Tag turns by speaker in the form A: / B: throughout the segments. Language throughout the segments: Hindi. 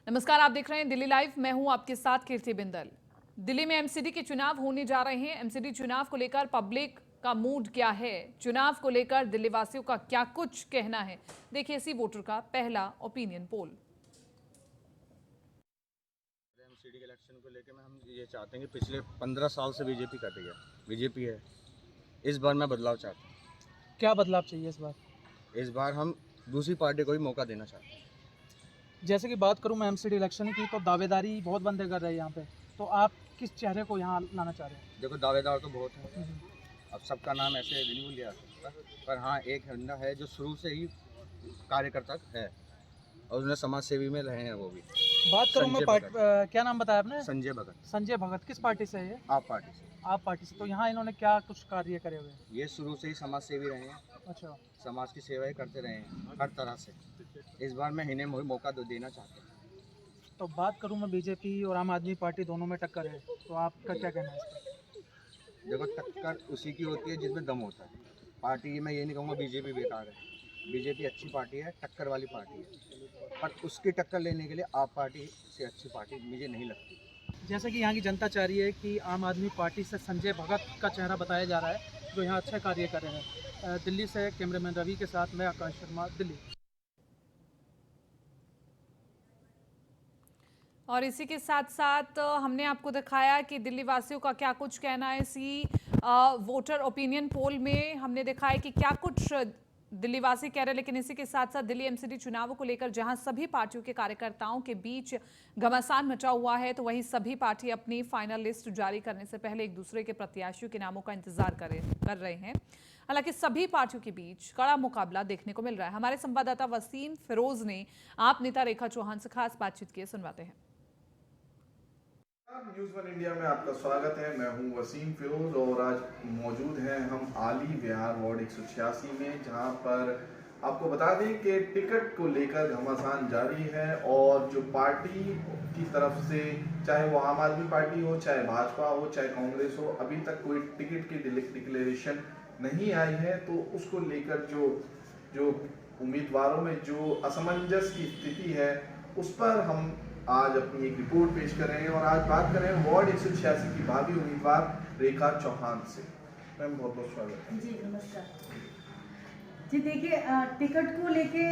A: नमस्कार, आप देख रहे हैं दिल्ली लाइव। मैं हूं आपके साथ कीर्ति बिंदल। दिल्ली में एमसीडी के चुनाव होने जा रहे हैं। एमसीडी चुनाव को लेकर पब्लिक का मूड क्या है, चुनाव को लेकर दिल्ली वासियों का क्या कुछ कहना है, देखिए इसी वोटर का पहला ओपिनियन पोल।
B: एमसीडी के इलेक्शन को लेकर हम ये चाहते हैं कि पिछले 15 साल से बीजेपी कर रही है, बीजेपी है। इस बार मैं बदलाव चाहता हूँ।
C: क्या बदलाव चाहिए इस बार?
B: इस बार हम दूसरी पार्टी को भी मौका देना चाहते हैं।
C: जैसे कि बात करूं मैं एमसीडी इलेक्शन की, तो दावेदारी बहुत बंदे कर रहे हैं यहाँ पे, तो आप किस चेहरे को यहाँ लाना चाह रहे हैं?
B: देखो, दावेदार तो बहुत हैं, अब सबका नाम ऐसे नहीं लिया सकता, पर हाँ एक बंदा है जो शुरू से ही कार्यकर्ता है और उसने समाज सेवी में रहे हैं। वो भी
C: बात करूं मैं क्या नाम बताया आपने?
B: संजय भगत।
C: संजय भगत किस पार्टी से है ये?
B: आप पार्टी से।
C: आप पार्टी से। तो यहाँ इन्होंने क्या कुछ कार्य करे हुए?
B: ये शुरू से ही समाज सेवी रहे हैं।
C: अच्छा,
B: समाज की सेवाएं करते रहे हैं हर तरह से। इस बार मैं इन्हें मौका देना चाहता हूँ।
C: तो बात करूं मैं बीजेपी और आम आदमी पार्टी दोनों में टक्कर है, तो आपका क्या कहना है इस पर?
B: देखो, टक्कर उसी की होती है जिसमें दम होता है। पार्टी में ये नहीं कहूँगा बीजेपी बेकार है, बीजेपी अच्छी पार्टी है, टक्कर वाली पार्टी है, पर उसकी टक्कर लेने के लिए आप पार्टी से अच्छी पार्टी मुझे नहीं लगती।
C: जैसे कि यहाँ की जनता चाह रही है कि आम आदमी पार्टी से संजय भगत का चेहरा बताया जा रहा है, जो यहाँ अच्छा कार्य कर रहे हैं। दिल्ली से कैमरामैन रवि के साथ मैं आकाश शर्मा, दिल्ली।
A: और इसी के साथ साथ हमने आपको दिखाया कि दिल्ली वासियों का क्या कुछ कहना है। इसी वोटर ओपिनियन पोल में हमने दिखाया कि क्या कुछ दिल्ली वासी कह रहे हैं। लेकिन इसी के साथ साथ दिल्ली एमसीडी चुनावों को लेकर जहां सभी पार्टियों के कार्यकर्ताओं के बीच घमासान मचा हुआ है, तो वहीं सभी पार्टी अपनी फाइनल लिस्ट जारी करने से पहले एक दूसरे के प्रत्याशियों के नामों का इंतजार कर रहे हैं। हालांकि सभी पार्टियों के बीच कड़ा मुकाबला देखने को मिल रहा है। हमारे संवाददाता वसीम फिरोज ने आप नेता रेखा चौहान से खास बातचीत की, सुनवाते हैं।
D: न्यूज़ वन इंडिया में आपका स्वागत है। मैं हूं वसीम फिरोज और आज मौजूद हैं हम आली विहार वार्ड 186 में, जहां पर आपको बता दें कि टिकट को लेकर घमासान जारी है और जो पार्टी की तरफ से, चाहे वो आम आदमी पार्टी हो, चाहे भाजपा हो, चाहे कांग्रेस हो, अभी तक कोई टिकट की डिक्लेरेशन नहीं आई है। तो उसको लेकर जो उम्मीदवारों में जो असमंजस की स्थिति है, उस पर हम आज अपनी एक रिपोर्ट पेश कर रहे हैं और आज बात कर रहे हैं वार्ड 186 की भावी उम्मीदवार रेखा चौहान से। मैम, बहुत बहुत स्वागत है।
E: जी नमस्कार जी। देखिए, टिकट को लेके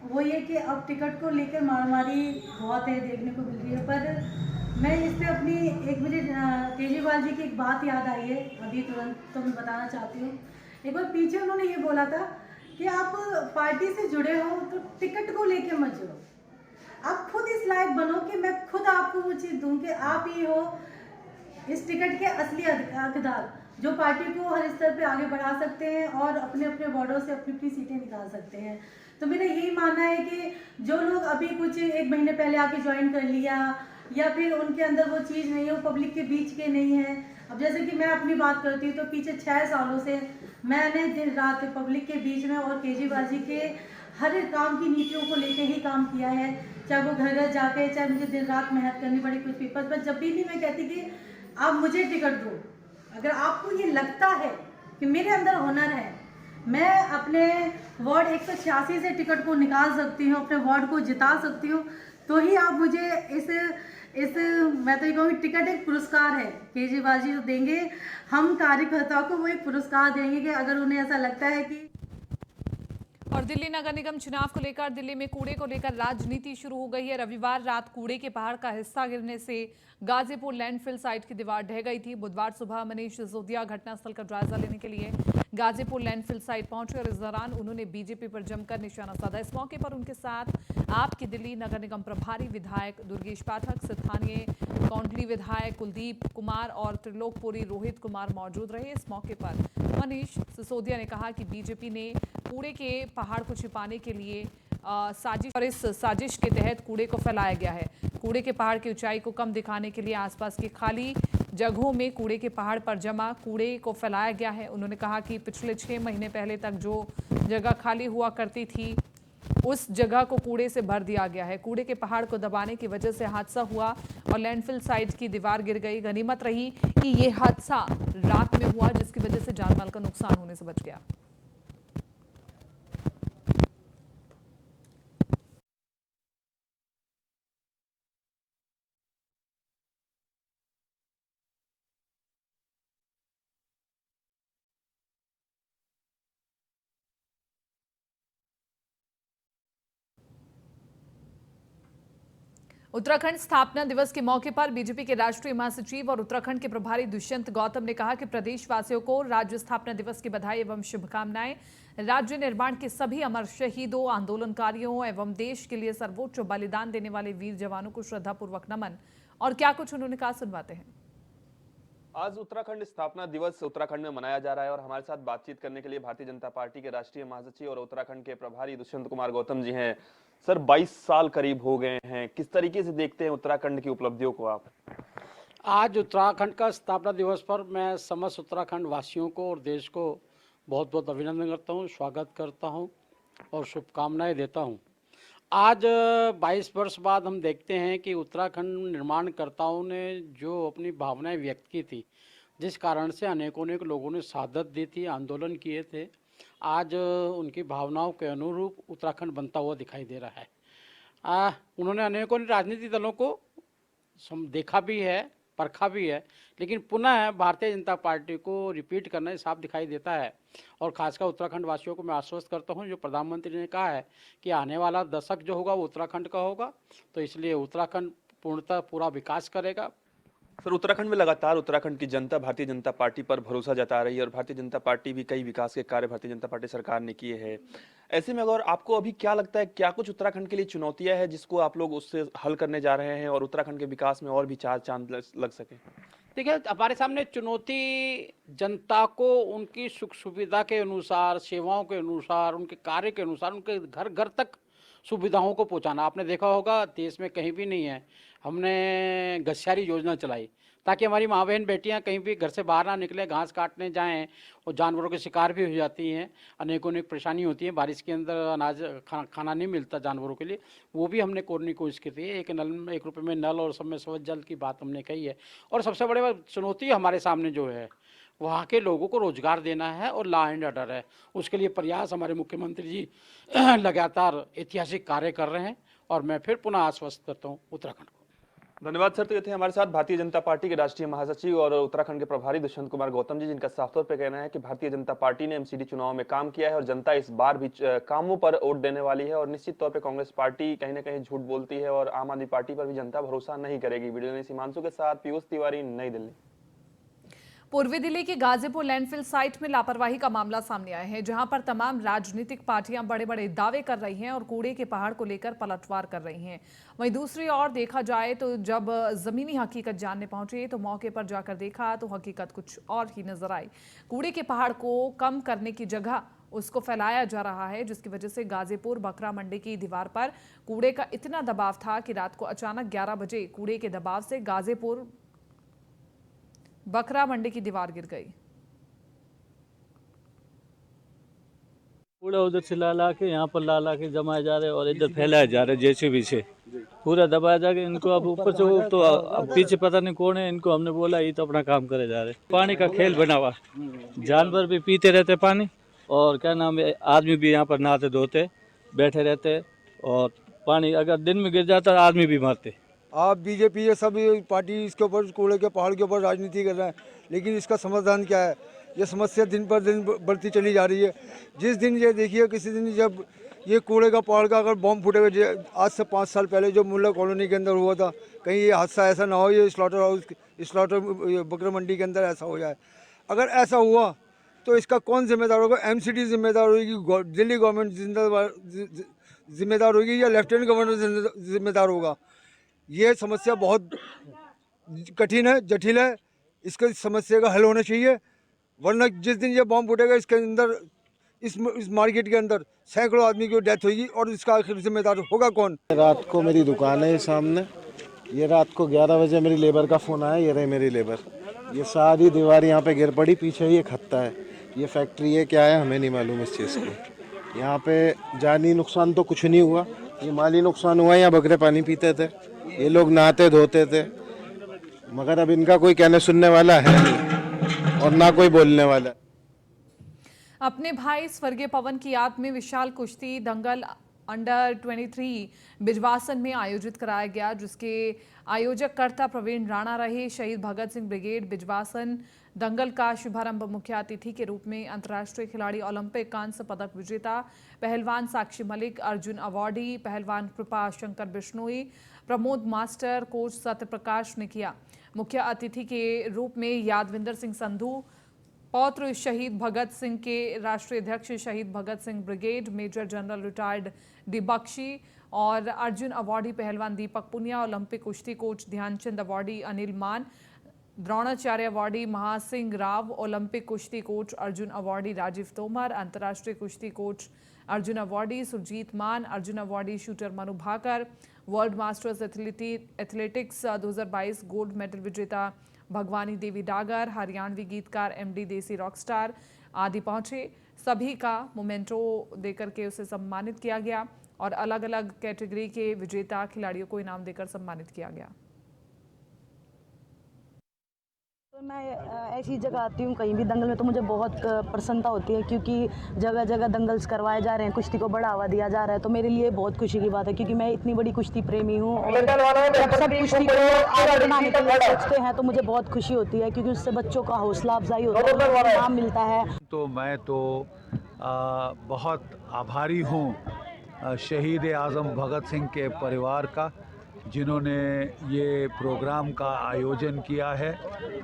E: वो ये कि अब टिकट को लेकर मारामारी बहुत है, देखने को मिल रही है। पर मैं इस पे अपनी एक मुझे केजरीवाल जी की एक बात याद आई है अभी तुरंत, तो मैं बताना चाहती हूँ। एक बार पीछे उन्होंने ये बोला था कि आप पार्टी से जुड़े हो तो टिकट को लेके मत जुड़ो, आप खुद इस लायक बनो कि मैं खुद आपको वो चीज़ दूं कि आप ही हो इस टिकट के असली हकदार, जो पार्टी को हर स्तर पे आगे बढ़ा सकते हैं और अपने अपने वार्डों से अपनी अपनी सीटें निकाल सकते हैं। तो मेरा यही मानना है कि जो लोग अभी कुछ एक महीने पहले आके ज्वाइन कर लिया या फिर उनके अंदर वो चीज़ नहीं है, वो पब्लिक के बीच के नहीं है। अब जैसे कि मैं अपनी बात करती हूँ तो पीछे 6 सालों से मैंने दिन रात पब्लिक के बीच में और केजरीवाल जी के हर काम की नीतियों को लेके ही काम किया है, चाहे वो घर घर जाके, चाहे मुझे दिन रात मेहनत करनी पड़ी कुछ पेपर पर। जब भी नहीं मैं कहती कि आप मुझे टिकट दो, अगर आपको ये लगता है कि मेरे अंदर हुनर है, मैं अपने वार्ड 186 से टिकट को निकाल सकती हूँ, अपने वार्ड को जिता सकती हूँ, तो ही आप मुझे इस मैं तो ये कहूँगी टिकट एक पुरस्कार है, केजरीवाल जी तो देंगे, हम कार्यकर्ताओं को वो एक पुरस्कार देंगे कि अगर उन्हें ऐसा लगता है कि।
A: और दिल्ली नगर निगम चुनाव को लेकर दिल्ली में कूड़े को लेकर राजनीति शुरू हो गई है। रविवार रात कूड़े के पहाड़ का हिस्सा गिरने से गाजीपुर लैंडफिल साइट की दीवार ढह गई थी। बुधवार सुबह मनीष सिसोदिया घटनास्थल का जायजा लेने के लिए गाजीपुर लैंडफिल साइट पहुंचे और इस दौरान उन्होंने बीजेपी पर जमकर निशाना साधा। इस मौके पर उनके साथ आपके दिल्ली नगर निगम प्रभारी विधायक दुर्गेश पाठक, स्थानीय कौंडली विधायक कुलदीप कुमार और त्रिलोकपुरी रोहित कुमार मौजूद रहे। इस मौके पर मनीष सिसोदिया ने कहा कि बीजेपी ने कूड़े के पहाड़ को छिपाने के लिए साजिश, और इस साजिश के तहत कूड़े को फैलाया गया है। कूड़े के पहाड़ की ऊंचाई को कम दिखाने के लिए आसपास की खाली जगहों में कूड़े के पहाड़ पर जमा कूड़े को फैलाया गया है। उन्होंने कहा कि पिछले 6 महीने पहले तक जो जगह खाली हुआ करती थी, उस जगह को कूड़े से भर दिया गया है। कूड़े के पहाड़ को दबाने की वजह से हादसा हुआ और लैंडफिल साइट की दीवार गिर गई। गनीमत रही कि ये हादसा रात में हुआ, जिसकी वजह से जानमाल का नुकसान होने से बच गया। उत्तराखंड स्थापना दिवस के मौके पर बीजेपी के राष्ट्रीय महासचिव और उत्तराखंड के प्रभारी दुष्यंत गौतम ने कहा कि प्रदेशवासियों को राज्य स्थापना दिवस की बधाई एवं शुभकामनाएं। राज्य निर्माण के सभी अमर शहीदों, आंदोलनकारियों एवं देश के लिए सर्वोच्च बलिदान देने वाले वीर जवानों को श्रद्धापूर्वक नमन। और क्या कुछ उन्होंने कहा, सुनवाते हैं।
F: आज उत्तराखंड स्थापना दिवस उत्तराखंड में मनाया जा रहा है और हमारे साथ बातचीत करने के लिए भारतीय जनता पार्टी के राष्ट्रीय महासचिव और उत्तराखंड के प्रभारी दुष्यंत कुमार गौतम जी हैं। सर, 22 साल करीब हो गए हैं, किस तरीके से देखते हैं उत्तराखंड की उपलब्धियों को आप?
G: आज उत्तराखंड का स्थापना दिवस पर मैं समस्त उत्तराखंड वासियों को और देश को बहुत बहुत अभिनंदन करता हूँ, स्वागत करता हूँ और शुभकामनाएं देता हूँ। आज 22 वर्ष बाद हम देखते हैं कि उत्तराखंड निर्माणकर्ताओं ने जो अपनी भावनाएं व्यक्त की थी, जिस कारण से अनेकों लोगों ने शहादत दी थी, आंदोलन किए थे, आज उनकी भावनाओं के अनुरूप उत्तराखंड बनता हुआ दिखाई दे रहा है। उन्होंने अनेकों राजनीतिक दलों को देखा भी है, परखा भी है, लेकिन पुनः भारतीय जनता पार्टी को रिपीट करना साफ दिखाई देता है। और खासकर उत्तराखंड वासियों को मैं आश्वस्त करता हूं, जो प्रधानमंत्री ने कहा है कि आने वाला दशक जो होगा वो उत्तराखंड का होगा, तो इसलिए उत्तराखंड पूर्णतः पूरा विकास करेगा।
F: सर, उत्तराखंड में लगातार उत्तराखंड की जनता भारतीय जनता पार्टी पर भरोसा जता रही है और भारतीय जनता पार्टी भी कई विकास के कार्य भारतीय जनता पार्टी सरकार ने किए हैं। ऐसे में अगर आपको अभी क्या लगता है, क्या कुछ उत्तराखंड के लिए चुनौतियां हैं जिसको आप लोग उससे हल करने जा रहे हैं और उत्तराखंड के विकास में और भी चार चांद लग सके?
G: देखिए, हमारे सामने चुनौती जनता को उनकी सुख सुविधा के अनुसार, सेवाओं के अनुसार, उनके कार्य के अनुसार, उनके घर घर तक सुविधाओं को पहुंचाना। आपने देखा होगा देश में कहीं भी नहीं है, हमने गस्यारी योजना चलाई ताकि हमारी माँ बहन बेटियाँ कहीं भी घर से बाहर ना निकले, घास काटने जाएं और जानवरों के शिकार भी हो जाती हैं। अनेकों परेशानी होती है, बारिश के अंदर अनाज खाना नहीं मिलता जानवरों के लिए, वो भी हमने करने की कोशिश की थी। एक रुपये में नल और सब में स्वच्छ जल की बात हमने कही है। और सबसे बड़ी चुनौती हमारे सामने जो है वहाँ के लोगों को रोजगार देना है और लॉ एंड ऑर्डर है। उसके लिए प्रयास हमारे मुख्यमंत्री जी लगातार ऐतिहासिक कार्य कर रहे हैं और मैं फिर पुनः आश्वस्त करता हूँ उत्तराखंड को।
F: धन्यवाद सर। तो ये थे हमारे साथ भारतीय जनता पार्टी के राष्ट्रीय महासचिव और उत्तराखंड के प्रभारी दुष्यंत कुमार गौतम जी, जिनका साफ तौर पर कहना है कि भारतीय जनता पार्टी ने एमसीडी चुनाव में काम किया है और जनता इस बार भी कामों पर वोट देने वाली है। और निश्चित तौर पर कांग्रेस पार्टी कहीं ना कहीं झूठ बोलती है और आम आदमी पार्टी पर भी जनता भरोसा नहीं करेगी। वीडियो में हिमांशु के साथ पीयूष तिवारी, नई दिल्ली।
A: पूर्वी दिल्ली की गाजीपुर लैंडफिल साइट में लापरवाही का मामला सामने आया है, जहां पर तमाम राजनीतिक पार्टियां बड़े बड़े दावे कर रही हैं और कूड़े के पहाड़ को लेकर पलटवार कर रही हैं। वहीं दूसरी ओर देखा जाए तो जब जमीनी हकीकत जानने पहुंचे तो मौके पर जाकर देखा तो हकीकत कुछ और ही नजर आई। कूड़े के पहाड़ को कम करने की जगह उसको फैलाया जा रहा है, जिसकी वजह से गाजीपुर बकरा मंडी की दीवार पर कूड़े का इतना दबाव था कि रात को अचानक 11 बजे कूड़े के दबाव से गाजीपुर बकरा मंडी की दीवार गिर गई।
H: कूड़ा उधर से ला के यहाँ पर ला के जमाए जा रहे हैं और इधर फैलाए जा रहे हैं जेसीबी से पूरा दबाया जा के इनको। अब ऊपर से तो अब पीछे पता नहीं कौन है, इनको हमने बोला ये तो अपना काम करे जा रहे हैं। पानी का खेल बना हुआ, जानवर भी पीते रहते पानी और क्या नाम है, आदमी भी यहाँ पर नहाते धोते बैठे रहते और पानी अगर दिन में गिर जाता आदमी भी मरते।
I: आप बीजेपी ये सब पार्टी इसके ऊपर कूड़े के पहाड़ के ऊपर राजनीति कर रहे हैं, लेकिन इसका समाधान क्या है? ये समस्या दिन पर दिन बढ़ती चली जा रही है। जिस दिन ये देखिए, किसी दिन जब ये कूड़े का पहाड़ का अगर बॉम्ब फूटेगा, आज से 5 साल पहले जो मुल्ला कॉलोनी के अंदर हुआ था, कहीं ये हादसा ऐसा ना हो, ये स्लॉटर बकरा मंडी के अंदर ऐसा हो जाए। अगर ऐसा हुआ तो इसका कौन जिम्मेदार होगा? एमसीडी जिम्मेदार होगी, दिल्ली गवर्नमेंट जिम्मेदार होगी या लेफ्टिनेंट गवर्नर जिम्मेदार होगा? ये समस्या बहुत कठिन है, जटिल है। इसके समस्या का हल होना चाहिए, वरना जिस दिन ये बॉम्ब फूटेगा इसके अंदर इस मार्केट के अंदर सैकड़ों आदमी की डेथ होगी और इसका आखिर जिम्मेदार होगा कौन?
J: रात को मेरी दुकान है सामने, ये रात को 11 बजे मेरी लेबर का फ़ोन आया, ये रहे मेरी लेबर, ये सारी दीवार यहाँ पे गिर पड़ी, पीछे ये खत्ता है, ये फैक्ट्री है क्या है हमें नहीं मालूम इस चीज़ की। यहाँ पे जानी नुकसान तो कुछ नहीं हुआ, ये माली नुकसान हुआ। यहाँ बकरे पानी पीते थे, ये लोग नहाते धोते थे, मगर अब इनका कोई कहने सुनने वाला है नहीं और ना कोई बोलने वाला है।
A: अपने भाई स्वर्गीय पवन की याद में विशाल कुश्ती दंगल अंडर 23 बिजवासन में आयोजित कराया गया, जिसके आयोजक कर्ता प्रवीण राणा रहे। शहीद भगत सिंह ब्रिगेड बिजवासन दंगल का शुभारंभ मुख्य अतिथि के रूप में अंतर्राष्ट्रीय खिलाड़ी, ओलंपिक कांस्य पदक विजेता पहलवान साक्षी मलिक, अर्जुन अवार्डी पहलवान कृपा शंकर बिश्नोई, प्रमोद मास्टर, कोच सत्य प्रकाश ने किया। मुख्य अतिथि के रूप में यादविंदर सिंह संधू, पौत्र शहीद भगत सिंह के राष्ट्रीय अध्यक्ष Shaheed Bhagat Singh brigade major general retired D Bakhshi और अर्जुन अवार्डी पहलवान दीपक पुनिया, ओलंपिक कुश्ती coach Dhyanchand awardee Anil Maan, Dronacharya awardee Mahasingh Rao, Olympic कुश्ती कोच अर्जुन अवार्डी राजीव तोमर, अंतर्राष्ट्रीय कुश्ती coach Arjun awardee Surjeet Maan, Arjun awardee shooter Manu Bhaker, world masters athletics 2022 gold medal विजेता भगवानी देवी डागर, हरियाणवी गीतकार एमडी देसी रॉकस्टार आदि पहुंचे। सभी का मोमेंटो देकर के उसे सम्मानित किया गया और अलग अलग कैटेगरी के विजेता खिलाड़ियों को इनाम देकर सम्मानित किया गया।
K: तो मैं ऐसी जगह आती हूँ कहीं भी दंगल में तो मुझे बहुत प्रसन्नता होती है, क्योंकि जगह जगह दंगल्स करवाए जा रहे हैं, कुश्ती को बढ़ावा दिया जा रहा है। तो मेरे लिए बहुत खुशी की बात है, क्योंकि मैं इतनी बड़ी कुश्ती प्रेमी हूँ और जब सब कुश्ती को आगे बढ़ाने के लिए सोचते हैं तो मुझे बहुत खुशी होती है, क्योंकि उससे बच्चों का हौसला अफजाई होता है, इनाम मिलता है।
L: तो मैं तो बहुत आभारी हूँ शहीद आज़म भगत सिंह के परिवार का, जिन्होंने ये प्रोग्राम का आयोजन किया है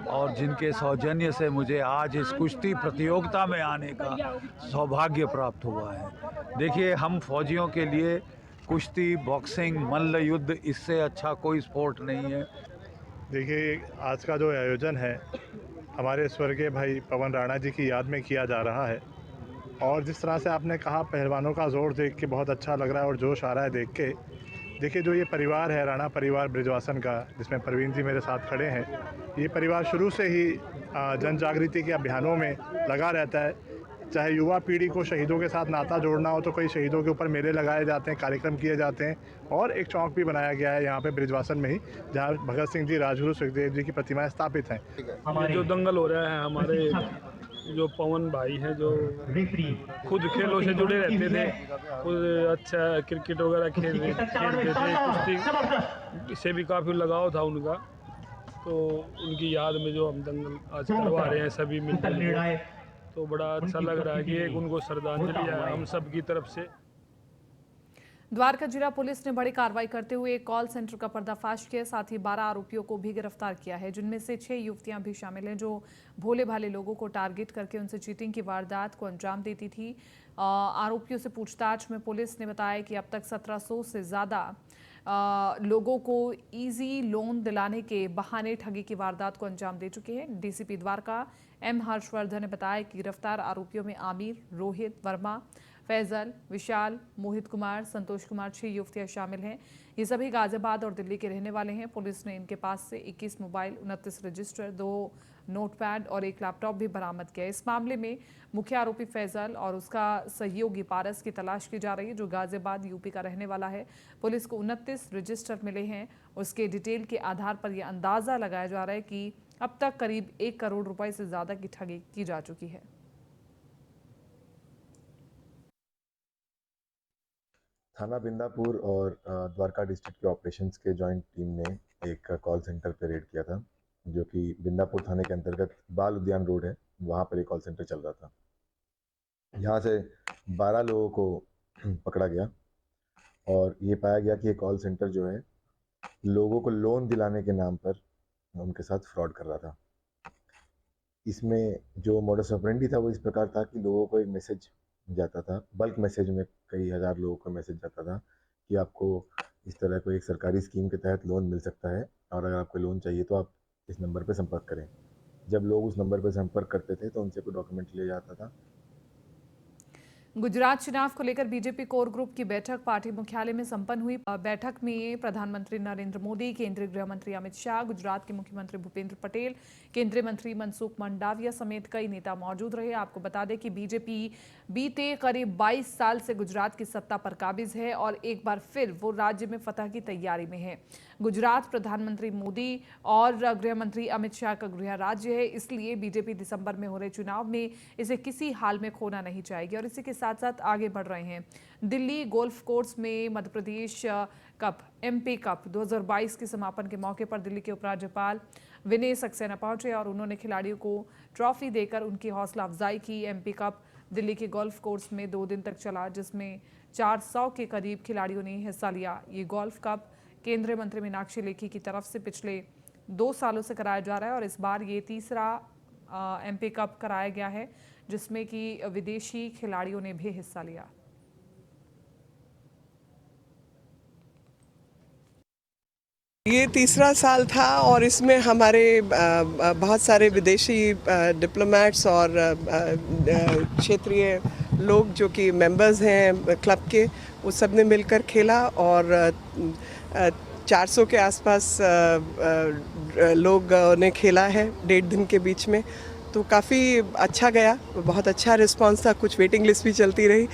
L: और जिनके सौजन्य से मुझे आज इस कुश्ती प्रतियोगिता में आने का सौभाग्य प्राप्त हुआ है। देखिए, हम फौजियों के लिए कुश्ती, बॉक्सिंग, मल्ल युद्ध, इससे अच्छा कोई स्पोर्ट नहीं है।
M: देखिए, आज का जो आयोजन है हमारे स्वर्गीय भाई पवन राणा जी की याद में किया जा रहा है और जिस तरह से आपने कहा पहलवानों का जोर देख के बहुत अच्छा लग रहा है और जोश आ रहा है देख के। देखिए, जो ये परिवार है राणा परिवार ब्रिजवासन का, जिसमें प्रवीण जी मेरे साथ खड़े हैं, ये परिवार शुरू से ही जन जागृति के अभियानों में लगा रहता है। चाहे युवा पीढ़ी को शहीदों के साथ नाता जोड़ना हो तो कई शहीदों के ऊपर मेले लगाए जाते हैं, कार्यक्रम किए जाते हैं और एक चौक भी बनाया गया है यहाँ पे ब्रिजवासन में ही, जहाँ भगत सिंह जी, राजगुरु सुखदेव जी की प्रतिमाएं स्थापित हैं।
N: ये जो दंगल हो रहा है, हमारे जो पवन भाई हैं जो खुद खेलों से जुड़े रहते थे, खुद अच्छा क्रिकेट वगैरह खेलते थे, कुश्ती से भी काफ़ी लगाव था उनका, तो उनकी याद में जो हम दंगल आज करवा रहे हैं सभी मिलकर, तो बड़ा अच्छा लग रहा है कि एक उनको श्रद्धांजलि है हम सब की तरफ से।
A: द्वारका जिला पुलिस ने बड़ी कार्रवाई करते हुए एक कॉल सेंटर का पर्दाफाश किया, साथ ही 12 आरोपियों को भी गिरफ्तार किया है, जिनमें से 6 युवतियां भी शामिल हैं जो भोले भाले लोगों को टारगेट करके उनसे चीटिंग की वारदात को अंजाम देती थी। आरोपियों से पूछताछ में पुलिस ने बताया कि अब तक 1700 से ज़्यादा लोगों को इजी लोन दिलाने के बहाने ठगी की वारदात को अंजाम दे चुके हैं। डीसीपी द्वारका एम हर्षवर्धन ने बताया कि गिरफ्तार आरोपियों में आमिर, रोहित वर्मा, फैजल, विशाल, मोहित कुमार, संतोष कुमार 6 युवतियां शामिल हैं। ये सभी गाजियाबाद और दिल्ली के रहने वाले हैं। पुलिस ने इनके पास से 21 मोबाइल, 29 रजिस्टर, 2 नोटपैड और 1 लैपटॉप भी बरामद किया। इस मामले में मुख्य आरोपी फैजल और उसका सहयोगी पारस की तलाश की जा रही है, जो गाजियाबाद यूपी का रहने वाला है। पुलिस को 29 रजिस्टर मिले हैं। उसके डिटेल के आधार पर यह अंदाजा लगाया जा रहा है कि अब तक करीब 1 करोड़ रुपए से ज्यादा की ठगी की जा चुकी है।
O: थाना बिंदापुर और द्वारका डिस्ट्रिक्ट के ऑपरेशंस के जॉइंट टीम ने एक कॉल सेंटर पे रेड किया था, जो कि बिंदापुर थाने के अंतर्गत बाल उद्यान रोड है, वहाँ पर एक कॉल सेंटर चल रहा था। यहाँ से 12 लोगों को पकड़ा गया और ये पाया गया कि ये कॉल सेंटर जो है लोगों को लोन दिलाने के नाम पर उनके साथ फ्रॉड कर रहा था। इसमें जो मोडस ऑपरेंडी था वो इस प्रकार था कि लोगों को एक मैसेज जाता था, बल्क मैसेज में कई हज़ार लोगों को मैसेज जाता था कि आपको इस तरह को एक सरकारी स्कीम के तहत लोन मिल सकता है और अगर आपको लोन चाहिए तो आप इस नंबर पर संपर्क करें। जब लोग उस नंबर पर संपर्क करते थे तो उनसे कोई डॉक्यूमेंट लिया जाता था।
A: गुजरात चुनाव को लेकर बीजेपी कोर ग्रुप की बैठक पार्टी मुख्यालय में संपन्न हुई। बैठक में प्रधानमंत्री नरेंद्र मोदी, केंद्रीय गृह मंत्री अमित शाह, गुजरात के मुख्यमंत्री भूपेंद्र पटेल, केंद्रीय मंत्री मनसुख मंडाविया समेत कई नेता मौजूद रहे। आपको बता दें कि बीजेपी बीते करीब 22 साल से गुजरात की सत्ता पर काबिज है और एक बार फिर वो राज्य में फतह की तैयारी में है। गुजरात प्रधानमंत्री मोदी और गृह मंत्री अमित शाह का गृह राज्य है, इसलिए बीजेपी दिसंबर में हो रहे चुनाव में इसे किसी हाल में खोना नहीं चाहेगी। और इसी के साथ साथ साथ आगे बढ़ रहे हैं। दिल्ली गोल्फ कोर्स में Madhya Pradesh cup MP cup 2022 के समापन के मौके पर दिल्ली के उपराज्यपाल विनय सक्सेना पहुंचे और उन्होंने खिलाड़ियों को ट्रॉफी देकर उनकी हौसला अफजाई की। MP कप दिल्ली के गोल्फ कोर्स में 2 दिन तक चला, जिसमें 400 के करीब खिलाड़ियों ने हिस्सा लिया। ये गोल्फ कप केंद्रीय मंत्री मीनाक्षी लेखी की तरफ से पिछले 2 सालों से कराया जा रहा है और इस बार ये तीसरा MP कप कराया गया है, जिसमें कि विदेशी खिलाड़ियों ने भी हिस्सा लिया।
P: ये तीसरा साल था और इसमें हमारे बहुत सारे विदेशी डिप्लोमेट्स और क्षेत्रीय लोग जो कि मेंबर्स हैं क्लब के, वो सब ने मिलकर खेला और 400 के आसपास लोग ने खेला है 1.5 दिन के बीच में, तो काफ़ी अच्छा गया, बहुत अच्छा रिस्पांस था। कुछ वेटिंग लिस्ट भी चलती रही,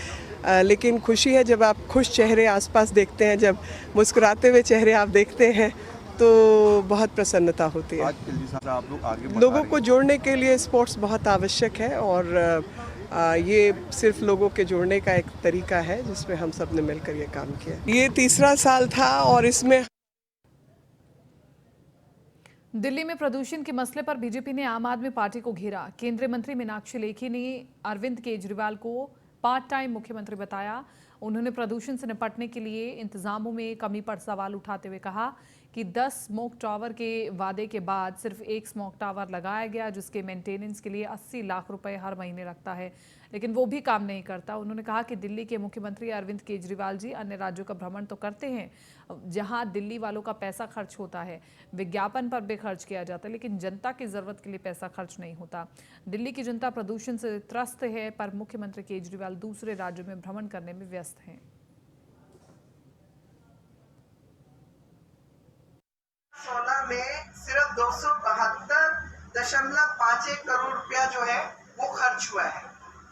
P: लेकिन खुशी है जब आप खुश चेहरे आसपास देखते हैं, जब मुस्कुराते हुए चेहरे आप देखते हैं तो बहुत प्रसन्नता होती है।
D: आप लोग आगे
P: लोगों को जोड़ने के लिए स्पोर्ट्स बहुत आवश्यक है और ये सिर्फ लोगों के जोड़ने का एक तरीका है जिसमें हम सब ने मिलकर ये काम किया। ये तीसरा साल था और इसमें
A: दिल्ली में प्रदूषण के मसले पर बीजेपी ने आम आदमी पार्टी को घेरा। केंद्रीय मंत्री मीनाक्षी लेखी ने अरविंद केजरीवाल को पार्ट टाइम मुख्यमंत्री बताया। उन्होंने प्रदूषण से निपटने के लिए इंतजामों में कमी पर सवाल उठाते हुए कहा कि 10 स्मोक टावर के वादे के बाद सिर्फ 1 स्मोक टावर लगाया गया, जिसके मेंटेनेंस के लिए 80 लाख रुपए हर महीने लगता है, लेकिन वो भी काम नहीं करता। उन्होंने कहा कि दिल्ली के मुख्यमंत्री अरविंद केजरीवाल जी अन्य राज्यों का भ्रमण तो करते हैं जहां दिल्ली वालों का पैसा खर्च होता है, विज्ञापन पर भी खर्च किया जाता है, लेकिन जनता की जरूरत के लिए पैसा खर्च नहीं होता। दिल्ली की जनता प्रदूषण से त्रस्त है, पर मुख्यमंत्री केजरीवाल दूसरे राज्यों में भ्रमण करने में व्यस्त हैं।
P: 2016 में सिर्फ 272.51 करोड़ रुपया जो है वो खर्च हुआ है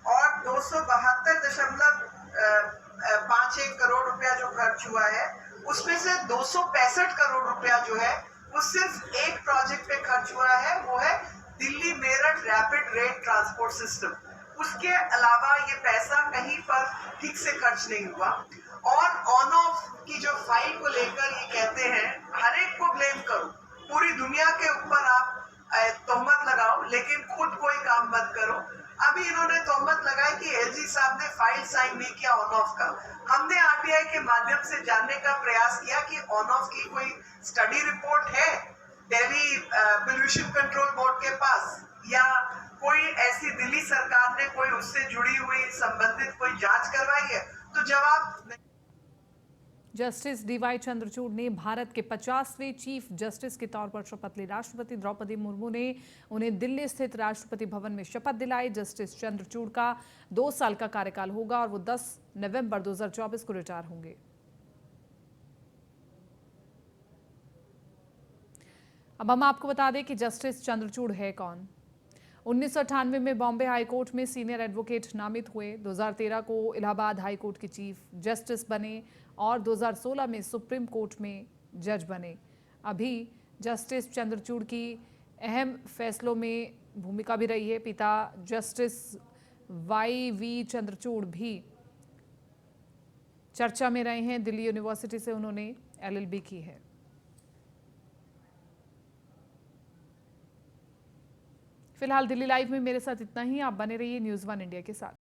P: और 272.51 करोड़ रुपया जो खर्च हुआ है उसमें से 265 करोड़ रुपया जो है वो सिर्फ एक प्रोजेक्ट पे खर्च हुआ है, वो है Delhi Meerut rapid rail transport system. उसके अलावा ये पैसा कहीं पर ठीक से खर्च नहीं हुआ। और ऑन ऑफ की जो फाइल को लेकर ये कहते हैं हर एक को ब्लेम करो, पूरी दुनिया के ऊपर आप तोहमत लगाओ, लेकिन खुद कोई काम मत करो। अभी इन्होंने तोहमत लगाई कि एलजी साहब ने फाइल साइन नहीं किया ऑन ऑफ का। हमने आरटीआई के माध्यम से जानने का प्रयास किया कि ऑन ऑफ की कोई स्टडी रिपोर्ट है दिल्ली पोल्यूशन कंट्रोल बोर्ड के पास, या कोई ऐसी दिल्ली सरकार ने कोई उससे जुड़ी हुई संबंधित कोई जांच करवाई है? तो जवाब
A: जस्टिस DY चंद्रचूड़ ने भारत के 50वें चीफ जस्टिस के तौर पर शपथ ली। राष्ट्रपति द्रौपदी मुर्मू ने उन्हें दिल्ली स्थित राष्ट्रपति भवन में शपथ दिलाई। जस्टिस चंद्रचूड़ का 2 साल का कार्यकाल होगा और वो 10 नवंबर 2024 को रिटायर होंगे। अब हम आपको बता दें कि जस्टिस चंद्रचूड़ है कौन। 1998 में बॉम्बे हाईकोर्ट में सीनियर एडवोकेट नामित हुए, 2013 को इलाहाबाद हाईकोर्ट के चीफ जस्टिस बने और 2016 में सुप्रीम कोर्ट में जज बने। अभी जस्टिस चंद्रचूड़ की अहम फैसलों में भूमिका भी रही है। पिता जस्टिस YV चंद्रचूड़ भी चर्चा में रहे हैं। दिल्ली यूनिवर्सिटी से उन्होंने LLB की है। फिलहाल दिल्ली लाइव में मेरे साथ इतना ही। आप बने रहिए न्यूज़ 1 इंडिया के साथ।